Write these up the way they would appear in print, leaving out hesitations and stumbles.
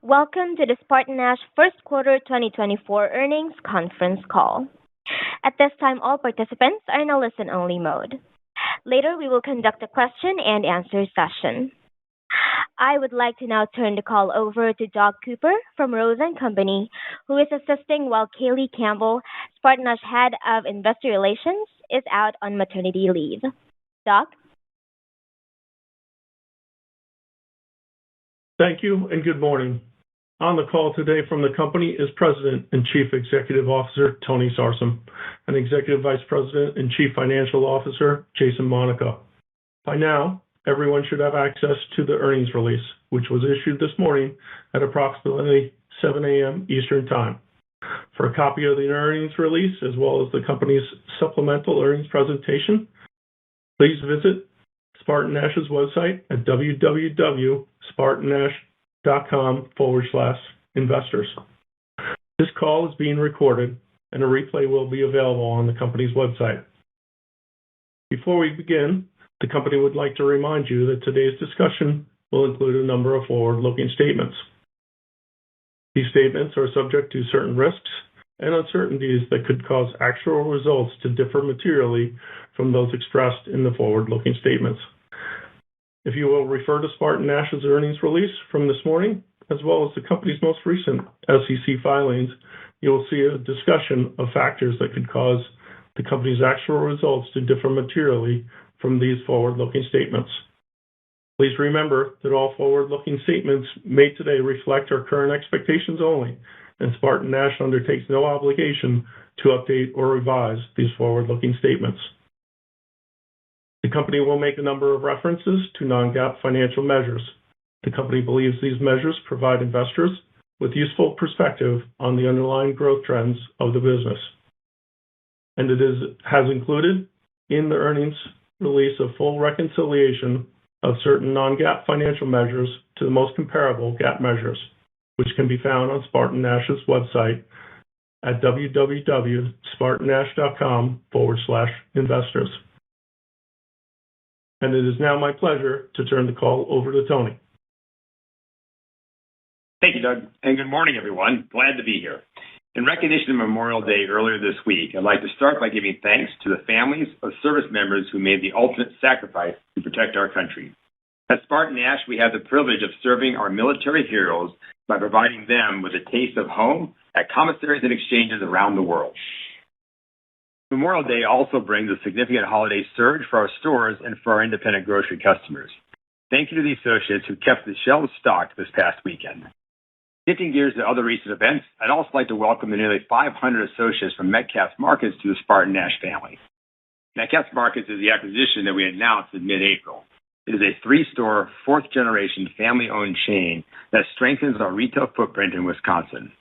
Welcome to the SpartanNash First Quarter 2024 Earnings Conference Call. At this time, all participants are in a listen-only mode. Later, we will conduct a question-and-answer session. I would like to now turn the call over to Doug Cooper from Rose & Company, who is assisting while Kaylee Campbell, SpartanNash Head of Investor Relations, is out on maternity leave. Doug? Thank you and good morning. On the call today from the company is President and Chief Executive Officer Tony Sarsam and Executive Vice President and Chief Financial Officer Jason Monaco. By now, everyone should have access to the earnings release, which was issued this morning at approximately 7 a.m. Eastern Time. For a copy of the earnings release, as well as the company's supplemental earnings presentation, please visit SpartanNash's website at www.spartannash.com/investors. This call is being recorded, and a replay will be available on the company's website. Before we begin, the company would like to remind you that today's discussion will include a number of forward-looking statements. These statements are subject to certain risks and uncertainties that could cause actual results to differ materially from those expressed in the forward-looking statements. If you will refer to SpartanNash's earnings release from this morning, as well as the company's most recent SEC filings, you will see a discussion of factors that could cause the company's actual results to differ materially from these forward-looking statements. Please remember that all forward-looking statements made today reflect our current expectations only, and SpartanNash undertakes no obligation to update or revise these forward-looking statements. The company will make a number of references to non-GAAP financial measures. The company believes these measures provide investors with useful perspective on the underlying growth trends of the business. And it has included in the earnings release a full reconciliation of certain non-GAAP financial measures to the most comparable GAAP measures, which can be found on SpartanNash's website at www.spartannash.com/investors. And it is now my pleasure to turn the call over to Tony. Thank you, Doug, and good morning, everyone. Glad to be here. In recognition of Memorial Day earlier this week, I'd like to start by giving thanks to the families of service members who made the ultimate sacrifice to protect our country. At SpartanNash, we have the privilege of serving our military heroes by providing them with a taste of home at commissaries and exchanges around the world. Memorial Day also brings a significant holiday surge for our stores and for our independent grocery customers. Thank you to the associates who kept the shelves stocked this past weekend. Shifting gears to other recent events, I'd also like to welcome the nearly 500 associates from Metcalfe's Markets to the SpartanNash family. Metcalfe's Markets is the acquisition that we announced in mid-April. It is a 3-store, fourth-generation family-owned chain that strengthens our retail footprint in Wisconsin.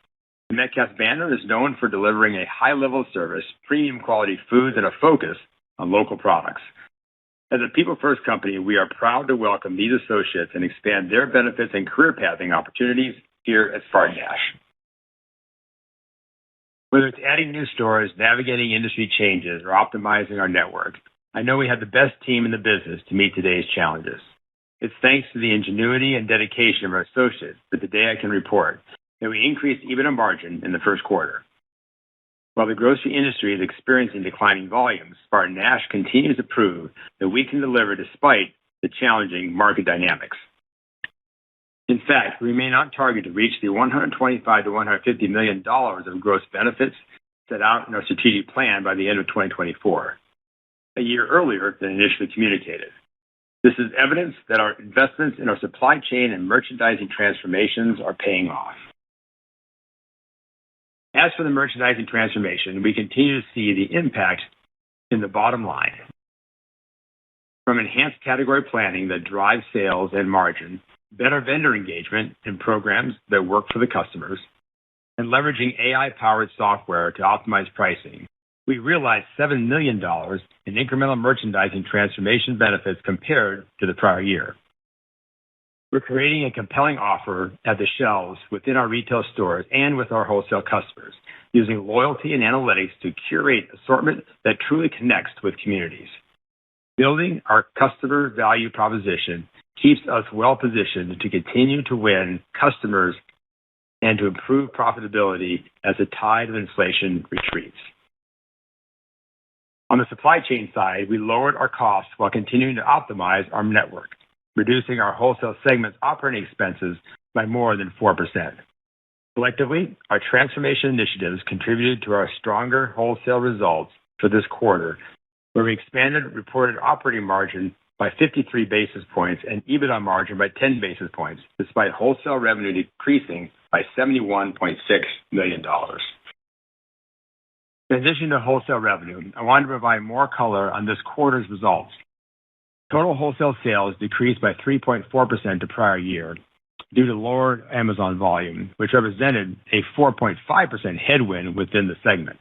The Metcalfe's banner is known for delivering a high level of service, premium quality foods, and a focus on local products. As a people-first company, we are proud to welcome these associates and expand their benefits and career pathing opportunities here at SpartanNash. Whether it's adding new stores, navigating industry changes, or optimizing our network, I know we have the best team in the business to meet today's challenges. It's thanks to the ingenuity and dedication of our associates that today I can report that we increased EBITDA margin in the first quarter. While the grocery industry is experiencing declining volumes, SpartanNash continues to prove that we can deliver despite the challenging market dynamics. In fact, we remain on target to reach the $125 to $150 million of gross benefits set out in our strategic plan by the end of 2024, a year earlier than initially communicated. This is evidence that our investments in our supply chain and merchandising transformations are paying off. As for the merchandising transformation, we continue to see the impact in the bottom line. From enhanced category planning that drives sales and margin, better vendor engagement and programs that work for the customers, and leveraging AI-powered software to optimize pricing, we realized $7 million in incremental merchandising transformation benefits compared to the prior year. We're creating a compelling offer at the shelves within our retail stores and with our wholesale customers, using loyalty and analytics to curate assortment that truly connects with communities. Building our customer value proposition keeps us well positioned to continue to win customers and to improve profitability as the tide of inflation retreats. On the supply chain side, we lowered our costs while continuing to optimize our network, reducing our wholesale segment's operating expenses by more than 4%. Collectively, our transformation initiatives contributed to our stronger wholesale results for this quarter, where we expanded reported operating margin by 53 basis points and EBITDA margin by 10 basis points, despite wholesale revenue decreasing by $71.6 million. In addition to wholesale revenue, I wanted to provide more color on this quarter's results. Total wholesale sales decreased by 3.4% to prior year due to lower Amazon volume, which represented a 4.5% headwind within the segment.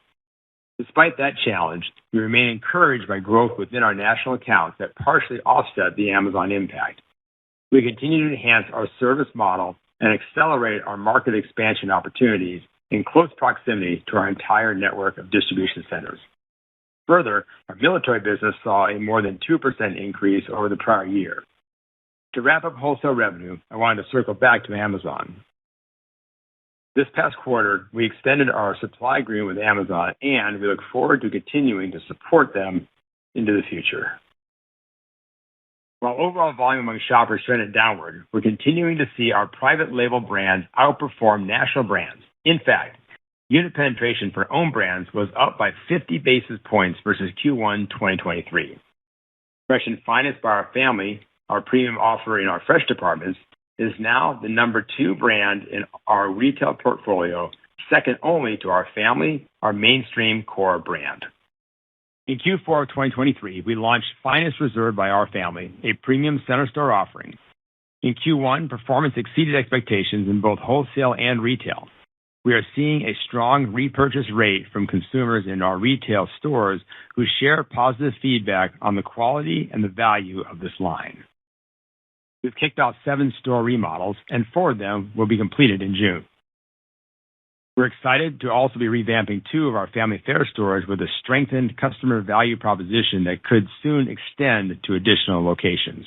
Despite that challenge, we remain encouraged by growth within our national accounts that partially offset the Amazon impact. We continue to enhance our service model and accelerate our market expansion opportunities in close proximity to our entire network of distribution centers. Further, our military business saw a more than 2% increase over the prior year. To wrap up wholesale revenue, I wanted to circle back to Amazon. This past quarter, we extended our supply agreement with Amazon, and we look forward to continuing to support them into the future. While overall volume among shoppers trended downward, we're continuing to see our private label brands outperform national brands. In fact, unit penetration for own brands was up by 50 basis points versus Q1 2023. Fresh and Finest by Our Family, our premium offer in our fresh departments, is now the number 2 brand in our retail portfolio, second only to Our Family, our mainstream core brand. In Q4 of 2023, we launched Finest Reserve by Our Family, a premium center store offering. In Q1, performance exceeded expectations in both wholesale and retail. We are seeing a strong repurchase rate from consumers in our retail stores who share positive feedback on the quality and the value of this line. We've kicked off 7 store remodels, and 4 of them will be completed in June. We're excited to also be revamping 2 of our Family Fare stores with a strengthened customer value proposition that could soon extend to additional locations.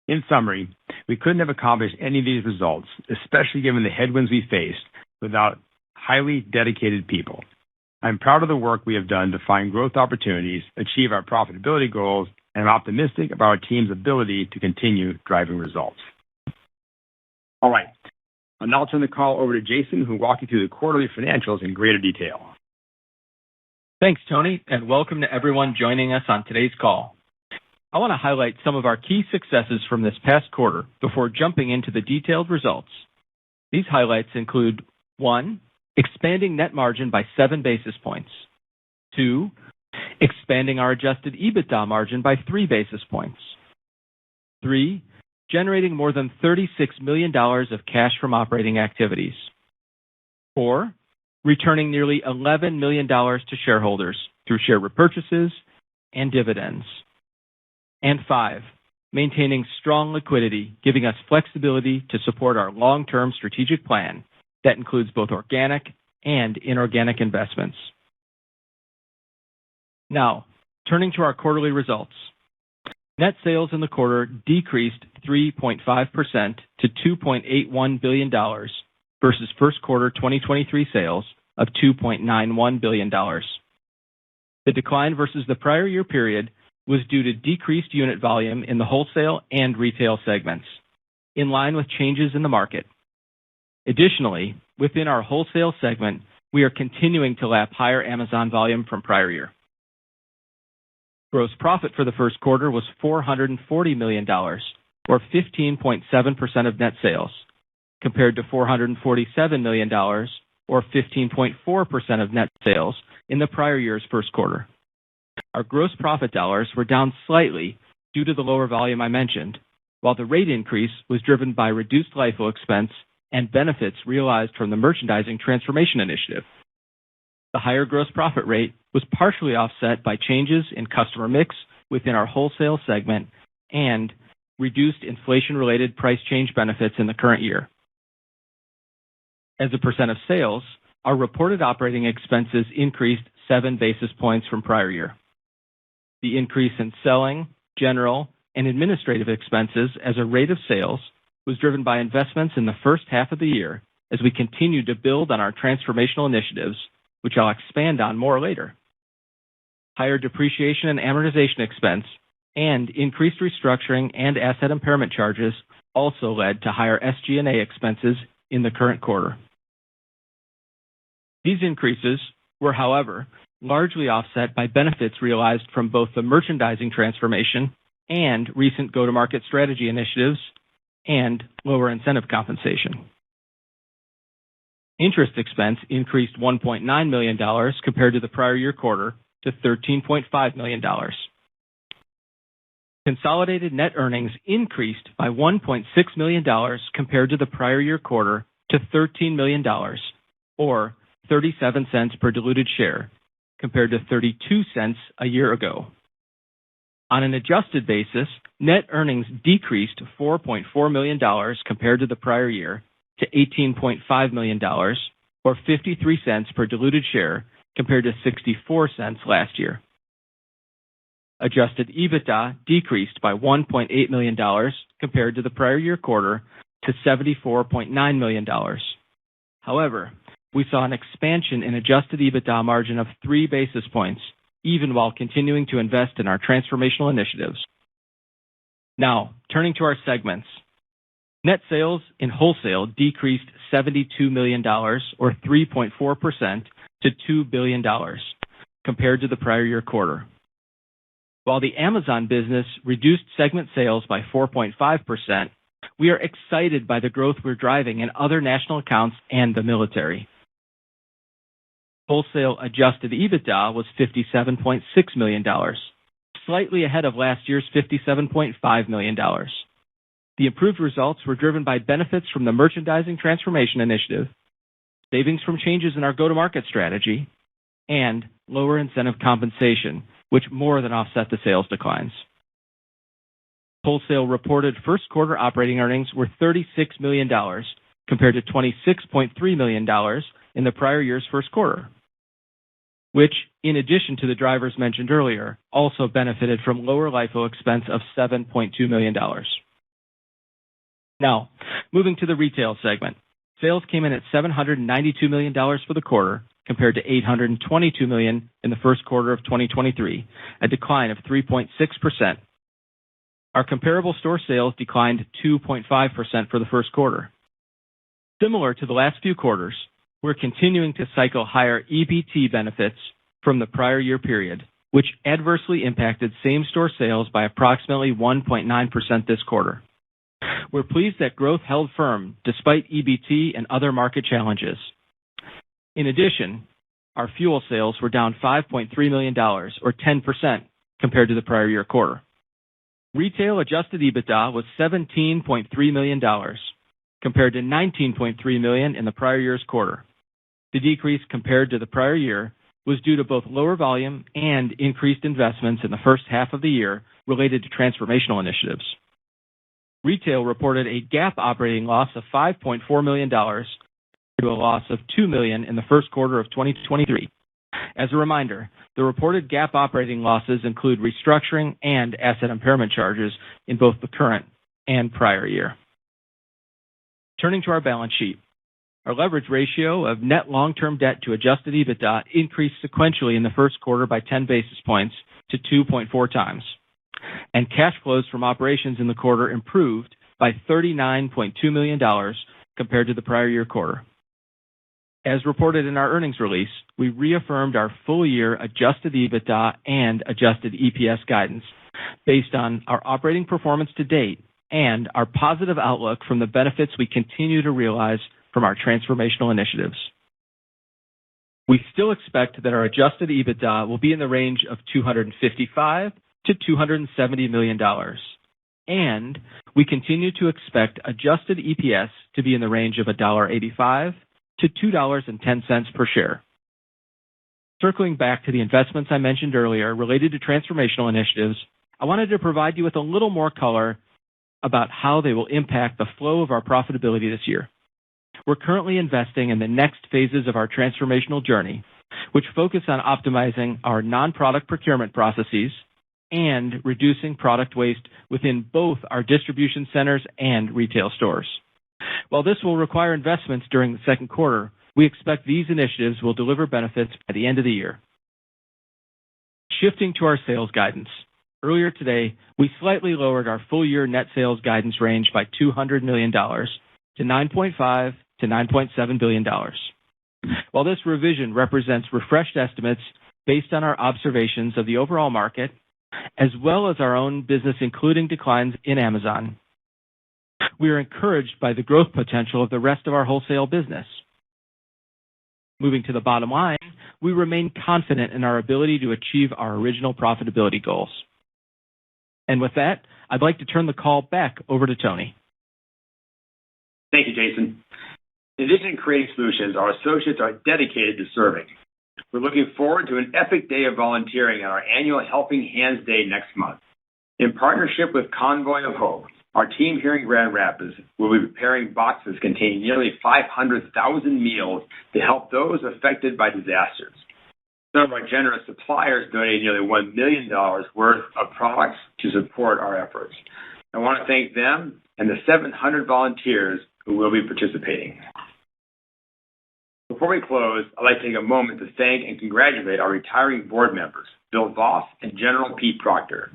In summary, we couldn't have accomplished any of these results, especially given the headwinds we faced, without highly dedicated people. I'm proud of the work we have done to find growth opportunities, achieve our profitability goals, and I'm optimistic about our team's ability to continue driving results. All right, I'll now turn the call over to Jason, who will walk you through the quarterly financials in greater detail. Thanks, Tony, and welcome to everyone joining us on today's call. I want to highlight some of our key successes from this past quarter before jumping into the detailed results. These highlights include 1, expanding net margin by 7 basis points. 2, expanding our adjusted EBITDA margin by 3 basis points. 3, generating more than $36 million of cash from operating activities. 4, returning nearly $11 million to shareholders through share repurchases and dividends. And 5, maintaining strong liquidity, giving us flexibility to support our long-term strategic plan that includes both organic and inorganic investments. Now, turning to our quarterly results. Net sales in the quarter decreased 3.5% to $2.81 billion versus first quarter 2023 sales of $2.91 billion. The decline versus the prior year period was due to decreased unit volume in the wholesale and retail segments, in line with changes in the market. Additionally, within our wholesale segment, we are continuing to lap higher Amazon volume from prior year. Gross profit for the first quarter was $440 million, or 15.7% of net sales, compared to $447 million, or 15.4% of net sales in the prior year's first quarter. Our gross profit dollars were down slightly due to the lower volume I mentioned, while the rate increase was driven by reduced LIFO expense and benefits realized from the merchandising transformation initiative. The higher gross profit rate was partially offset by changes in customer mix within our wholesale segment and reduced inflation-related price change benefits in the current year. As a percent of sales, our reported operating expenses increased 7 basis points from prior year. The increase in selling, general, and administrative expenses as a rate of sales was driven by investments in the first half of the year as we continue to build on our transformational initiatives, which I'll expand on more later. Higher depreciation and amortization expense and increased restructuring and asset impairment charges also led to higher SG&A expenses in the current quarter. These increases were, however, largely offset by benefits realized from both the merchandising transformation and recent go-to-market strategy initiatives and lower incentive compensation. Interest expense increased $1.9 million compared to the prior year quarter to $13.5 million. Consolidated net earnings increased by $1.6 million compared to the prior year quarter to $13 million, or 37 cents per diluted share, compared to 32 cents a year ago. On an adjusted basis, net earnings decreased $4.4 million compared to the prior year to $18.5 million, or 53 cents per diluted share, compared to 64 cents last year. Adjusted EBITDA decreased by $1.8 million compared to the prior year quarter to $74.9 million. However, we saw an expansion in adjusted EBITDA margin of 3 basis points, even while continuing to invest in our transformational initiatives. Now, turning to our segments. Net sales in wholesale decreased $72 million, or 3.4%, to $2 billion, compared to the prior year quarter. While the Amazon business reduced segment sales by 4.5%, we are excited by the growth we're driving in other national accounts and the military. Wholesale adjusted EBITDA was $57.6 million, slightly ahead of last year's $57.5 million. The improved results were driven by benefits from the merchandising transformation initiative, savings from changes in our go-to-market strategy, and lower incentive compensation, which more than offset the sales declines. Wholesale reported first quarter operating earnings were $36 million, compared to $26.3 million in the prior year's first quarter, which, in addition to the drivers mentioned earlier, also benefited from lower LIFO expense of $7.2 million. Now, moving to the retail segment. Sales came in at $792 million for the quarter, compared to $822 million in the first quarter of 2023, a decline of 3.6%. Our comparable store sales declined 2.5% for the first quarter. Similar to the last few quarters, we're continuing to cycle higher EBT benefits from the prior year period, which adversely impacted same-store sales by approximately 1.9% this quarter. We're pleased that growth held firm despite EBT and other market challenges. In addition, our fuel sales were down $5.3 million, or 10%, compared to the prior year quarter. Retail adjusted EBITDA was $17.3 million, compared to $19.3 million in the prior year's quarter. The decrease compared to the prior year was due to both lower volume and increased investments in the first half of the year related to transformational initiatives. Retail reported a GAAP operating loss of $5.4 million to a loss of $2 million in the first quarter of 2023. As a reminder, the reported GAAP operating losses include restructuring and asset impairment charges in both the current and prior year. Turning to our balance sheet. Our leverage ratio of net long-term debt to adjusted EBITDA increased sequentially in the first quarter by 10 basis points to 2.4 times. And cash flows from operations in the quarter improved by $39.2 million compared to the prior year quarter. As reported in our earnings release, we reaffirmed our full-year adjusted EBITDA and adjusted EPS guidance based on our operating performance to date and our positive outlook from the benefits we continue to realize from our transformational initiatives. We still expect that our adjusted EBITDA will be in the range of $255 to $270 million, and we continue to expect adjusted EPS to be in the range of $1.85 to $2.10 per share. Circling back to the investments I mentioned earlier related to transformational initiatives, I wanted to provide you with a little more color about how they will impact the flow of our profitability this year. We're currently investing in the next phases of our transformational journey, which focus on optimizing our non-product procurement processes and reducing product waste within both our distribution centers and retail stores. While this will require investments during the second quarter, we expect these initiatives will deliver benefits by the end of the year. Shifting to our sales guidance. Earlier today, we slightly lowered our full-year net sales guidance range by $200 million to $9.5 to $9.7 billion. While this revision represents refreshed estimates based on our observations of the overall market, as well as our own business, including declines in Amazon, we are encouraged by the growth potential of the rest of our wholesale business. Moving to the bottom line, we remain confident in our ability to achieve our original profitability goals. And with that, I'd like to turn the call back over to Tony. Thank you, Jason. In addition to creating solutions, our associates are dedicated to serving. We're looking forward to an epic day of volunteering at our annual Helping Hands Day next month. In partnership with Convoy of Hope, our team here in Grand Rapids will be preparing boxes containing nearly 500,000 meals to help those affected by disasters. Some of our generous suppliers donated nearly $1 million worth of products to support our efforts. I want to thank them and the 700 volunteers who will be participating. Before we close, I'd like to take a moment to thank and congratulate our retiring board members, Bill Voss and General Pete Proctor.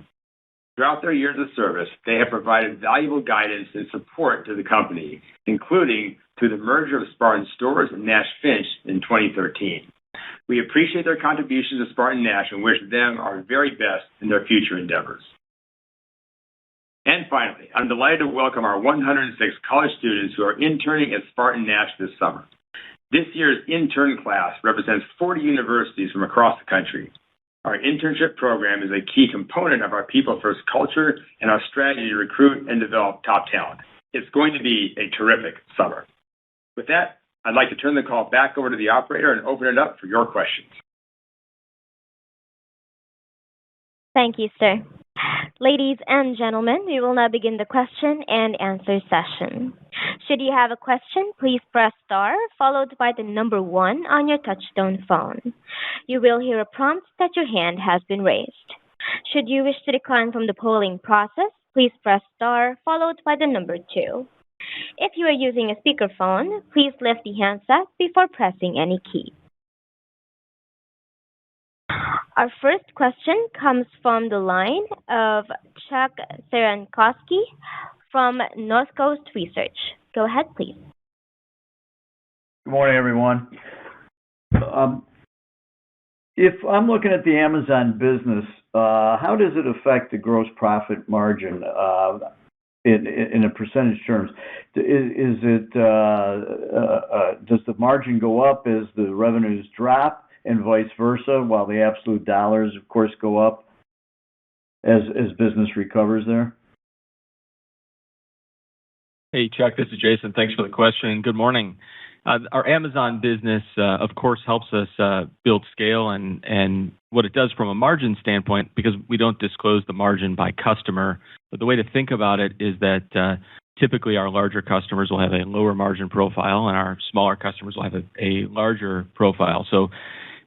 Throughout their years of service, they have provided valuable guidance and support to the company, including through the merger of Spartan Stores and Nash Finch in 2013. We appreciate their contributions to SpartanNash and wish them our very best in their future endeavors. And finally, I'm delighted to welcome our 106 college students who are interning at SpartanNash this summer. This year's intern class represents 40 universities from across the country. Our internship program is a key component of our people-first culture and our strategy to recruit and develop top talent. It's going to be a terrific summer. With that, I'd like to turn the call back over to the operator and open it up for your questions. Thank you, sir. Ladies and gentlemen, we will now begin the question and answer session. Should you have a question, please press star followed by the number 1 on your touchtone phone. You will hear a prompt that your hand has been raised. Should you wish to decline from the polling process, please press star followed by the number 2. If you are using a speakerphone, please lift the handset before pressing any key. Our first question comes from the line of Chuck Cerankosky from Northcoast Research. Go ahead, please. Good morning, everyone. If I'm looking at the Amazon business, how does it affect the gross profit margin in a percentage terms? Does the margin go up as the revenues drop and vice versa, while the absolute dollars, of course, go up as business recovers there? Hey, Chuck, this is Jason. Thanks for the question. Good morning. Our Amazon business, of course, helps us build scale and what it does from a margin standpoint, because we don't disclose the margin by customer. But the way to think about it is that typically our larger customers will have a lower margin profile and our smaller customers will have a larger profile. So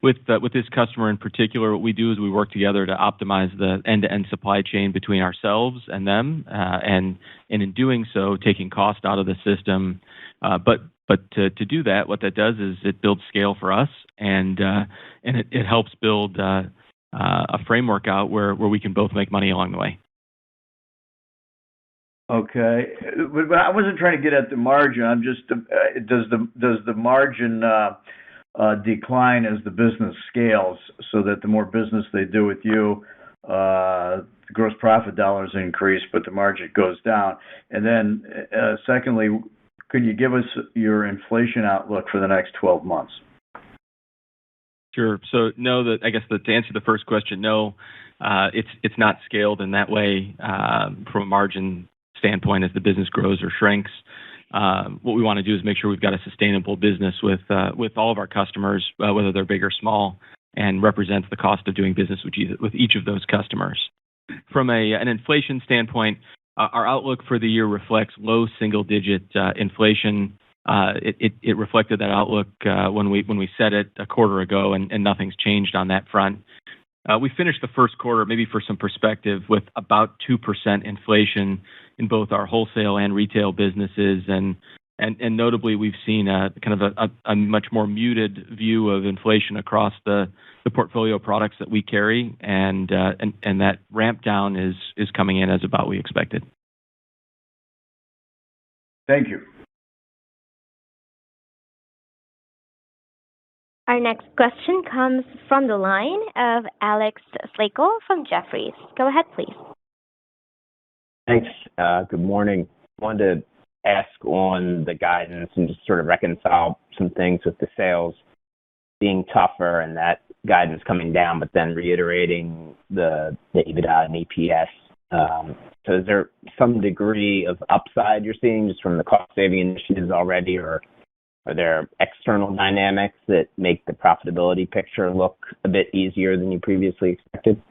with this customer in particular, what we do is we work together to optimize the end-to-end supply chain between ourselves and them, and in doing so, taking cost out of the system. But to do that, what that does is it builds scale for us, and it helps build a framework out where we can both make money along the way. Okay, but I wasn't trying to get at the margin. I'm just does the margin decline as the business scales, so that the more business they do with you, the gross profit dollars increase, but the margin goes down? And then, secondly, could you give us your inflation outlook for the next 12 months? Sure. So no, I guess to answer the first question, no, it's not scaled in that way from a margin standpoint as the business grows or shrinks. What we want to do is make sure we've got a sustainable business with all of our customers, whether they're big or small, and represents the cost of doing business with each of those customers. From an inflation standpoint, our outlook for the year reflects low single-digit inflation. It reflected that outlook when we set it a quarter ago, and nothing's changed on that front. We finished the first quarter, maybe for some perspective, with about 2% inflation in both our wholesale and retail businesses, and And notably, we've seen a much more muted view of inflation across the portfolio products that we carry, and that ramp down is coming in as about we expected. Thank you. Our next question comes from the line of Alex Slagle from Jefferies. Go ahead, please. Thanks. Good morning. Wanted to ask on the guidance and just sort of reconcile some things with the sales being tougher and that guidance coming down, but then reiterating the EBITDA and EPS. So is there some degree of upside you're seeing just from the cost-saving initiatives already, or are there external dynamics that make the profitability picture look a bit easier than you previously expected?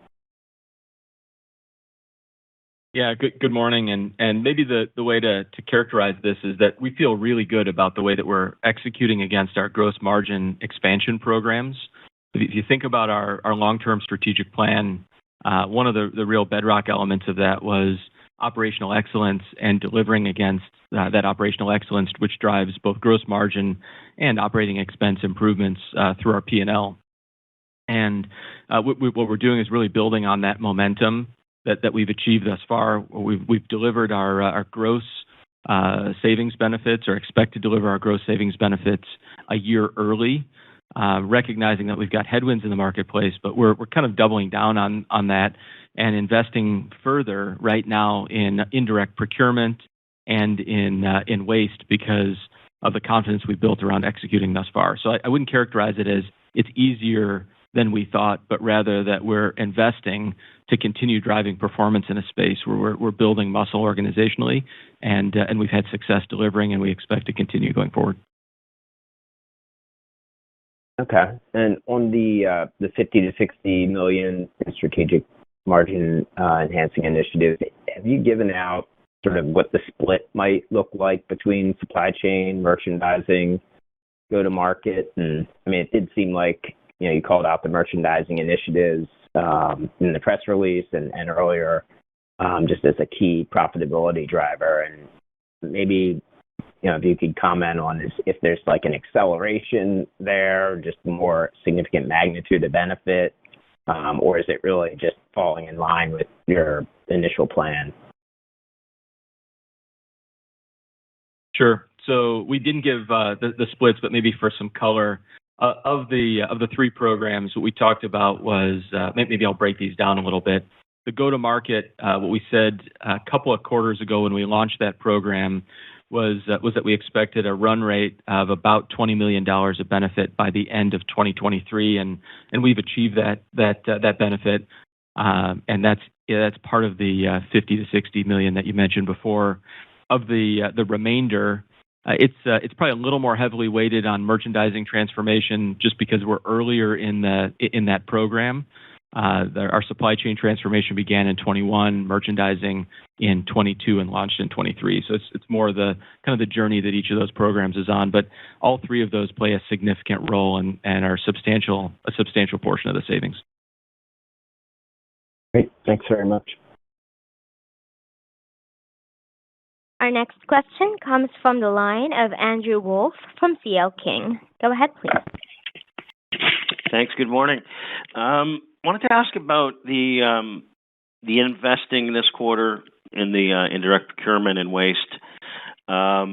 Yeah, good morning. And maybe the way to characterize this is that we feel really good about the way that we're executing against our gross margin expansion programs. If you think about our long-term strategic plan, one of the real bedrock elements of that was operational excellence and delivering against that operational excellence, which drives both gross margin and operating expense improvements through our P&L. And what we're doing is really building on that momentum that we've achieved thus far. We've delivered our gross savings benefits, or expect to deliver our gross savings benefits a year early, recognizing that we've got headwinds in the marketplace, but we're kind of doubling down on that and investing further right now in indirect procurement and in waste because of the confidence we've built around executing thus far. So I wouldn't characterize it as it's easier than we thought, but rather that we're investing to continue driving performance in a space where we're building muscle organizationally, and we've had success delivering, and we expect to continue going forward. Okay. And on the $50 to $60 million in strategic margin enhancing initiatives, have you given out sort of what the split might look like between supply chain, merchandising, go-to-market? And I mean, it did seem like, you called out the merchandising initiatives in the press release and earlier just as a key profitability driver. And maybe, if you could comment on if there's like an acceleration there, just more significant magnitude of benefit, or is it really just falling in line with your initial plan? Sure. So we didn't give the splits, but maybe for some color, of the three programs, what we talked about was, maybe I'll break these down a little bit. The go-to-market, what we said a couple of quarters ago when we launched that program was that we expected a run rate of about $20 million of benefit by the end of 2023, and we've achieved that benefit, and that's part of the $50 to $60 million that you mentioned before. Of the remainder, it's probably a little more heavily weighted on merchandising transformation, just because we're earlier in that program. Our supply chain transformation began in 21, merchandising in 22, and launched in 23. So it's more the kind of the journey that each of those programs is on. But all three of those play a significant role and are a substantial portion of the savings. Great. Thanks very much. Our next question comes from the line of Andrew Wolf from C.L. King. Go ahead, please. Thanks. Good morning. Wanted to ask about the investing this quarter in the indirect procurement and waste. I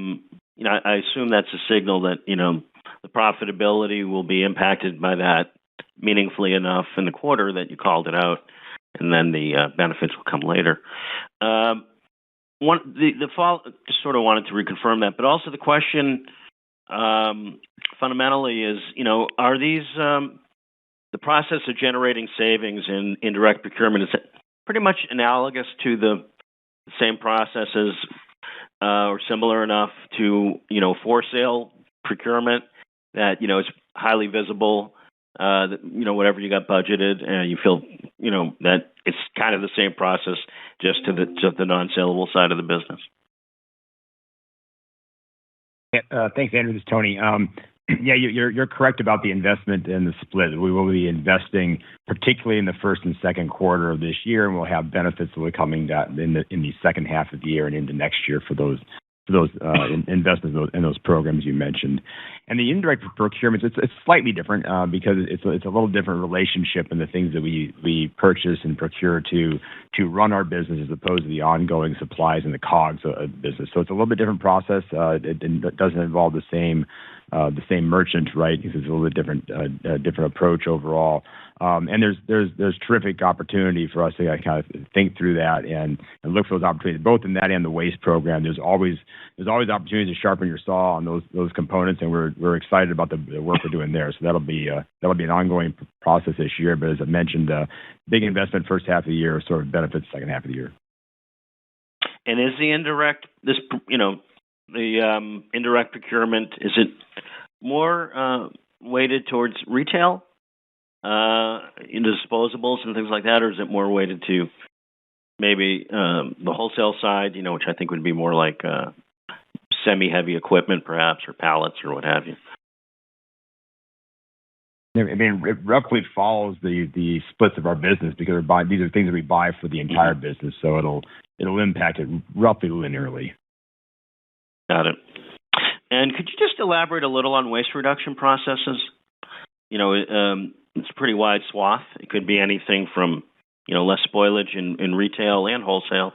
assume that's a signal that the profitability will be impacted by that meaningfully enough in the quarter that you called it out, and then the benefits will come later. Just sort of wanted to reconfirm that, but also the question fundamentally is, are these the process of generating savings in indirect procurement, is it pretty much analogous to the same processes or similar enough to for sale procurement that it's highly visible, that whatever you got budgeted, and you feel that it's kind of the same process, just to the non-saleable side of the business? Thanks, Andrew. This is Tony. Yeah, you're correct about the investment and the split. We will be investing particularly in the first and second quarter of this year, and we'll have benefits that will be coming down in the second half of the year and into next year for investments in those programs you mentioned. And the indirect procurement, it's slightly different because it's a little different relationship in the things that we purchase and procure to run our business as opposed to the ongoing supplies and the COGS of the business. So it's a little bit different process. It doesn't involve the same merchant, right? Because it's a little bit different approach overall. And there's terrific opportunity for us to kind of think through that and look for those opportunities, both in that and the waste program. There's always opportunities to sharpen your saw on those components, and we're excited about the work we're doing there. So that'll be an ongoing process this year. But as I mentioned, big investment first half of the year, sort of benefits second half of the year. And is the indirect indirect procurement, is it more weighted towards retail, in disposables and things like that, or is it more weighted to maybe the wholesale side, which I think would be more like semi-heavy equipment, perhaps, or pallets or what have you? I mean, it roughly follows the splits of our business because these are things that we buy for the entire business, so it'll impact it roughly linearly. Got it. And could you just elaborate a little on waste reduction processes? It's a pretty wide swath. It could be anything from, less spoilage in retail and wholesale,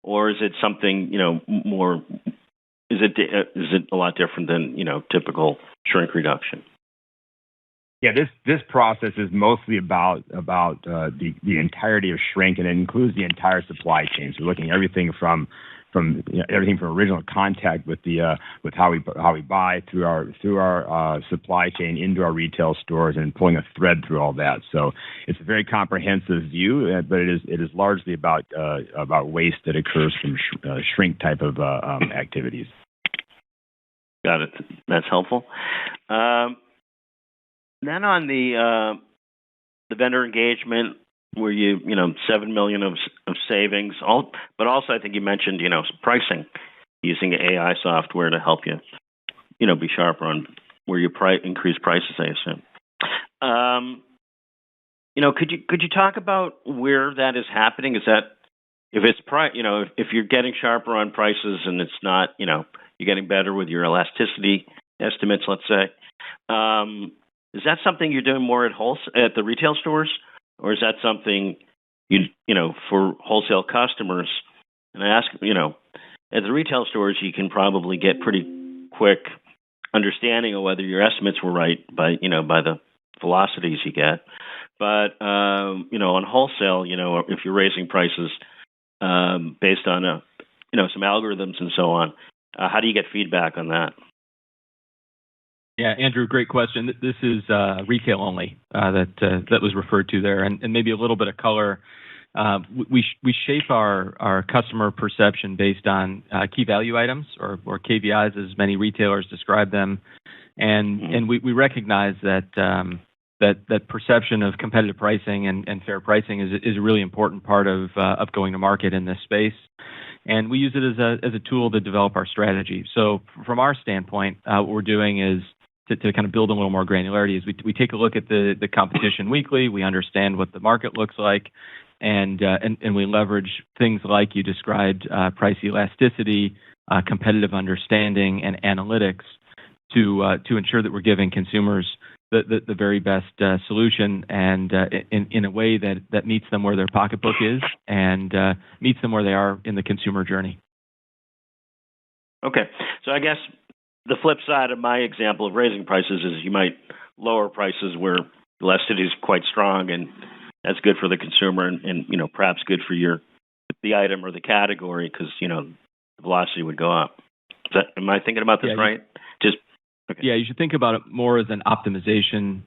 or is it something, more? Is it a lot different than typical shrink reduction? Yeah, this process is mostly about the entirety of shrink, and it includes the entire supply chain. So looking at everything from original contact with how we buy through our supply chain into our retail stores and pulling a thread through all that. So it's a very comprehensive view, but it is largely about waste that occurs from shrink type of activities. Got it. That's helpful. Then on the vendor engagement, where $7 million of savings, but also I think you mentioned some pricing using AI software to help you be sharper on where you increase prices, I assume. Could you talk about where that is happening? Is that if it's if you're getting sharper on prices and it's not you're getting better with your elasticity estimates, let's say. Is that something you're doing more at the retail stores, or is that something for wholesale customers? And I ask, at the retail stores, you can probably get pretty quick understanding of whether your estimates were right by the velocities you get. But on wholesale, if you're raising prices based on some algorithms and so on, how do you get feedback on that? Yeah, Andrew, great question. This is retail only that was referred to there, and maybe a little bit of color. We shape our customer perception based on key value items or KVIs, as many retailers describe them, and we recognize that perception of competitive pricing and fair pricing is a really important part of going to market in this space. And we use it as a tool to develop our strategy. So from our standpoint, what we're doing is to kind of build a little more granularity. Is we take a look at the competition weekly. We understand what the market looks like, and we leverage things like you described, price elasticity, competitive understanding, and analytics to ensure that we're giving consumers the very best solution, and in a way that meets them where their pocketbook is and meets them where they are in the consumer journey. Okay, so I guess the flip side of my example of raising prices is you might lower prices where elasticity is quite strong, and that's good for the consumer, and perhaps good for the item or the category because the velocity would go up. Am I thinking about this right? Okay. Yeah, you should think about it more as an optimization,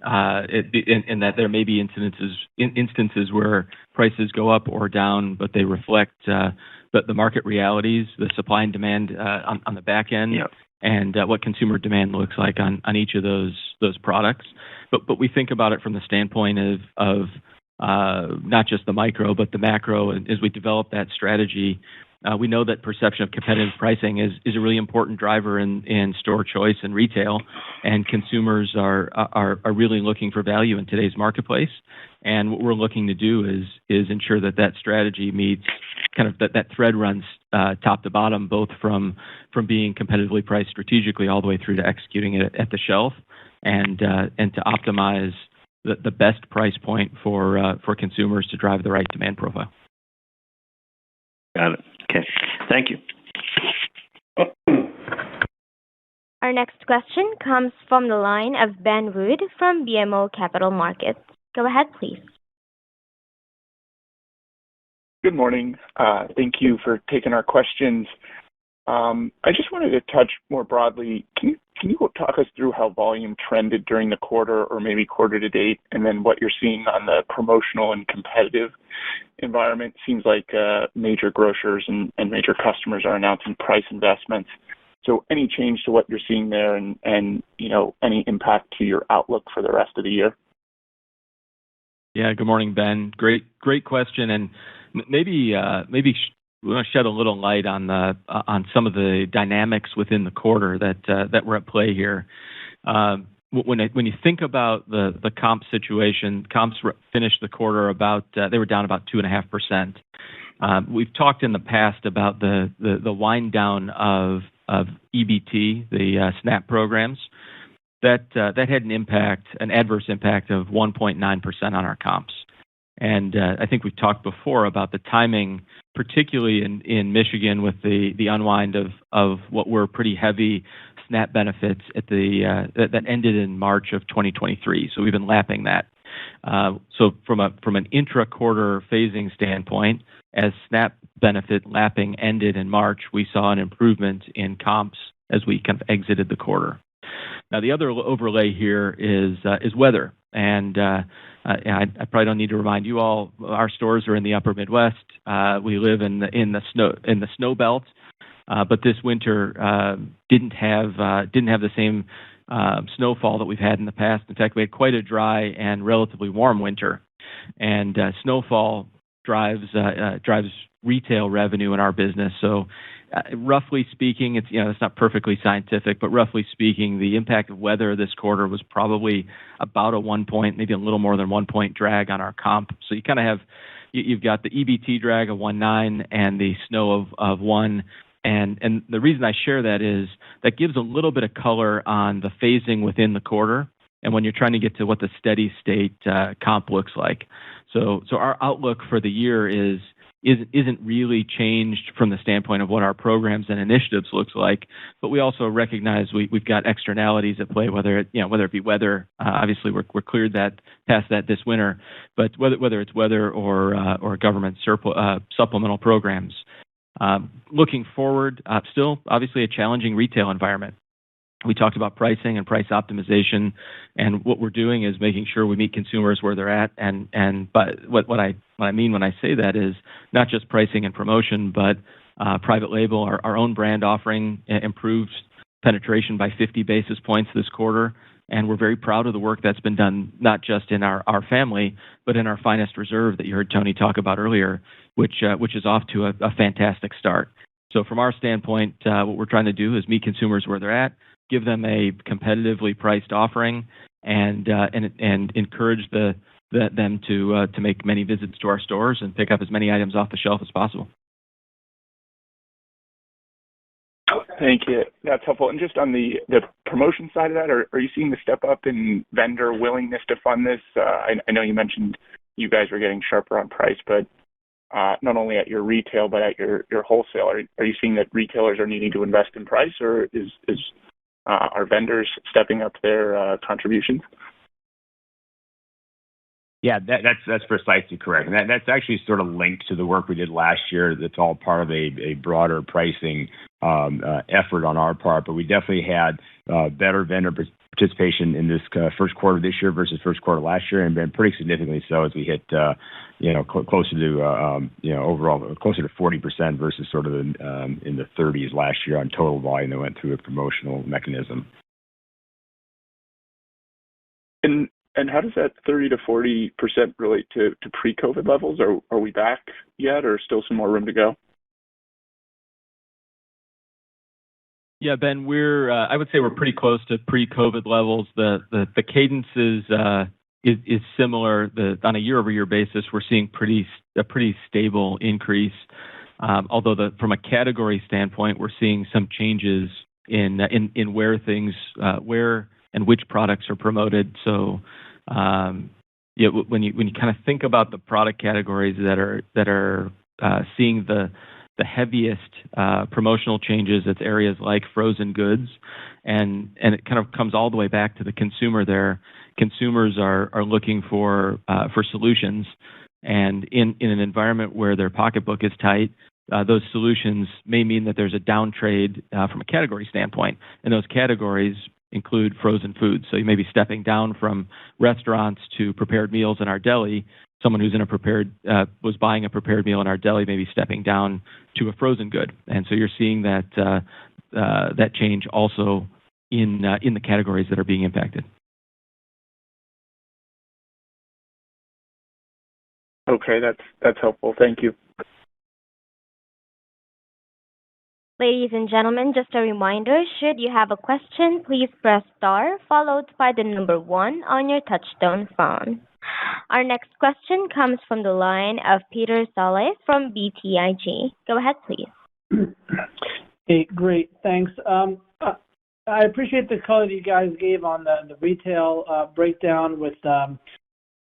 in that there may be instances where prices go up or down, but they reflect the market realities, the supply and demand on the back end, and what consumer demand looks like on each of those products. But we think about it from the standpoint of not just the micro, but the macro. And as we develop that strategy, we know that perception of competitive pricing is a really important driver in store choice and retail, and consumers are really looking for value in today's marketplace. And what we're looking to do is ensure that strategy meets kind of that thread runs top to bottom, both from being competitively priced strategically all the way through to executing it at the shelf, and to optimize the best price point for consumers to drive the right demand profile. Got it. Okay. Thank you. Our next question comes from the line of Ben Wood from BMO Capital Markets. Go ahead, please. Good morning. Thank you for taking our questions. I just wanted to touch more broadly. Can you talk us through how volume trended during the quarter or maybe quarter to date, and then what you're seeing on the promotional and competitive environment? Seems like major grocers and major customers are announcing price investments. So any change to what you're seeing there, and any impact to your outlook for the rest of the year? Yeah. Good morning, Ben. Great question, and maybe we want to shed a little light on some of the dynamics within the quarter that were at play here. When you think about the comp situation, comps finished the quarter they were down about 2.5%. We've talked in the past about the wind down of EBT, the SNAP programs, that had an adverse impact of 1.9% on our comps. And I think we've talked before about the timing, particularly in Michigan, with the unwind of what were pretty heavy SNAP benefits that ended in March of 2023. So we've been lapping that. So from an intra-quarter phasing standpoint, as SNAP benefit lapping ended in March, we saw an improvement in comps as we kind of exited the quarter. Now, the other overlay here is weather, and I probably don't need to remind you all. Our stores are in the Upper Midwest. We live in the snow belt, but this winter didn't have the same snowfall that we've had in the past. In fact, we had quite a dry and relatively warm winter, and snowfall drives retail revenue in our business. So, roughly speaking, it's not perfectly scientific, but roughly speaking, the impact of weather this quarter was probably about a 1 point, maybe a little more than 1 point drag on our comp. So you kind of have you've got the EBT drag of 1.9 and the snow of 1. And the reason I share that is that gives a little bit of color on the phasing within the quarter, and when you're trying to get to what the steady state comp looks like. So our outlook for the year isn't really changed from the standpoint of what our programs and initiatives looks like, but we also recognize we've got externalities at play, whether it be weather. Obviously, we're cleared past that this winter, but whether it's weather or government supplemental programs. Looking forward, still obviously a challenging retail environment. We talked about pricing and price optimization, and what we're doing is making sure we meet consumers where they're at. But what I mean when I say that is not just pricing and promotion, but private label, our own brand offering improved penetration by 50 basis points this quarter, and we're very proud of the work that's been done, not just in our family, but in our Finest Reserve that you heard Tony talk about earlier, which is off to a fantastic start. So from our standpoint, what we're trying to do is meet consumers where they're at, give them a competitively priced offering, and encourage them to make many visits to our stores and pick up as many items off the shelf as possible. Thank you. That's helpful. And just on the promotion side of that, are you seeing the step up in vendor willingness to fund this? I know you mentioned you guys were getting sharper on price, but not only at your retail, but at your wholesale. Are you seeing that retailers are needing to invest in price, or are vendors stepping up their contributions? Yeah, that's precisely correct. And that's actually sort of linked to the work we did last year. That's all part of a broader pricing effort on our part. But we definitely had better vendor participation in this first quarter this year versus first quarter last year, and been pretty significantly so as we hit closer to overall closer to 40% versus sort of in the 30s last year on total volume that went through a promotional mechanism. And how does that 30 to 40% relate to pre-COVID levels? Are we back yet, or still some more room to go? Yeah, Ben, I would say we're pretty close to pre-COVID levels. The cadence is similar. On a year-over-year basis, we're seeing a pretty stable increase. Although from a category standpoint, we're seeing some changes in where things where and which products are promoted. So when you kind of think about the product categories that are seeing the heaviest promotional changes, it's areas like frozen goods, and it kind of comes all the way back to the consumer there. Consumers are looking for solutions, and in an environment where their pocketbook is tight, those solutions may mean that there's a down trade from a category standpoint, and those categories include frozen foods. So you may be stepping down from restaurants to prepared meals in our deli. Someone who's was buying a prepared meal in our deli may be stepping down to a frozen good, and so you're seeing that change also in the categories that are being impacted. Okay, that's helpful. Thank you. Ladies and gentlemen, just a reminder, should you have a question, please press star followed by the number 1 on your touchtone phone. Our next question comes from the line of Peter Saleh from BTIG. Go ahead, please. Hey, great. Thanks. I appreciate the color that you guys gave on the retail breakdown with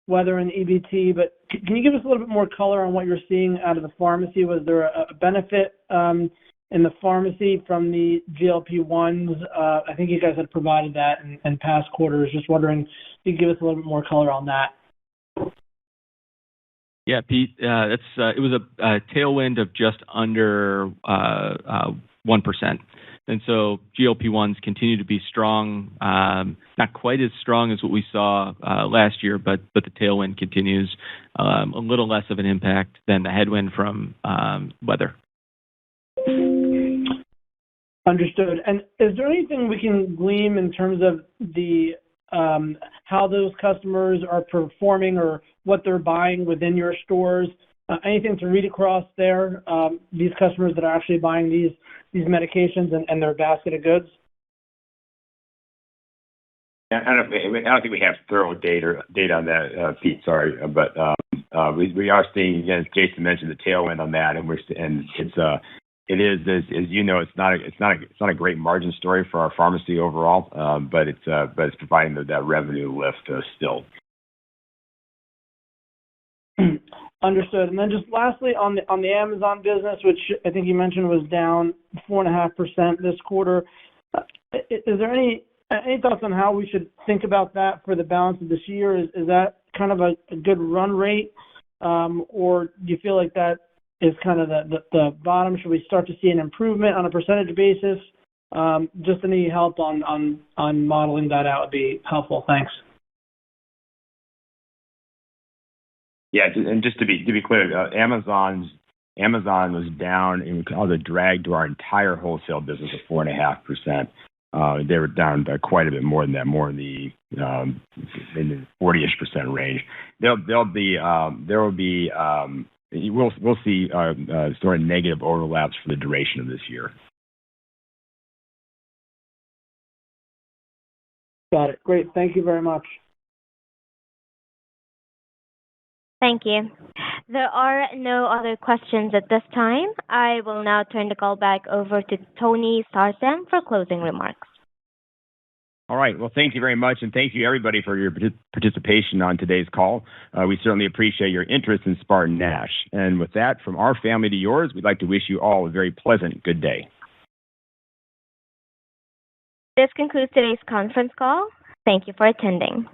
weather and EBT, but can you give us a little bit more color on what you're seeing out of the pharmacy? Was there a benefit in the pharmacy from the GLP-1s? I think you guys had provided that in past quarters. Just wondering if you could give us a little bit more color on that. Yeah, Pete, it was a tailwind of just under 1%. And so GLP-1s continue to be strong, not quite as strong as what we saw last year, but the tailwind continues, a little less of an impact than the headwind from weather. Understood. And is there anything we can glean in terms of the how those customers are performing or what they're buying within your stores? Anything to read across there? These customers that are actually buying these medications and their basket of goods. I don't think we have thorough data on that, Pete. Sorry, but we are seeing, again, as Jason mentioned, the tailwind on that, it is, as you know, it's not a great margin story for our pharmacy overall, but it's providing that revenue lift still. Understood. And then just lastly on the Amazon business, which I think you mentioned was down 4.5% this quarter. Is there any thoughts on how we should think about that for the balance of this year? Is that kind of a good run rate, or do you feel like that is kind of the bottom? Should we start to see an improvement on a percentage basis? Just any help on modeling that out would be helpful. Thanks. Yeah, and just to be clear, Amazon was down and caused a drag to our entire wholesale business of 4.5%. They were down by quite a bit more than that, more in the 40-ish% range. We'll see sort of negative overlaps for the duration of this year. Got it. Great. Thank you very much. Thank you. There are no other questions at this time. I will now turn the call back over to Tony Sarsam for closing remarks. All right. Well, thank you very much, and thank you, everybody, for your participation on today's call. We certainly appreciate your interest in SpartanNash. And with that, from our family to yours, we'd like to wish you all a very pleasant good day. This concludes today's conference call. Thank you for attending.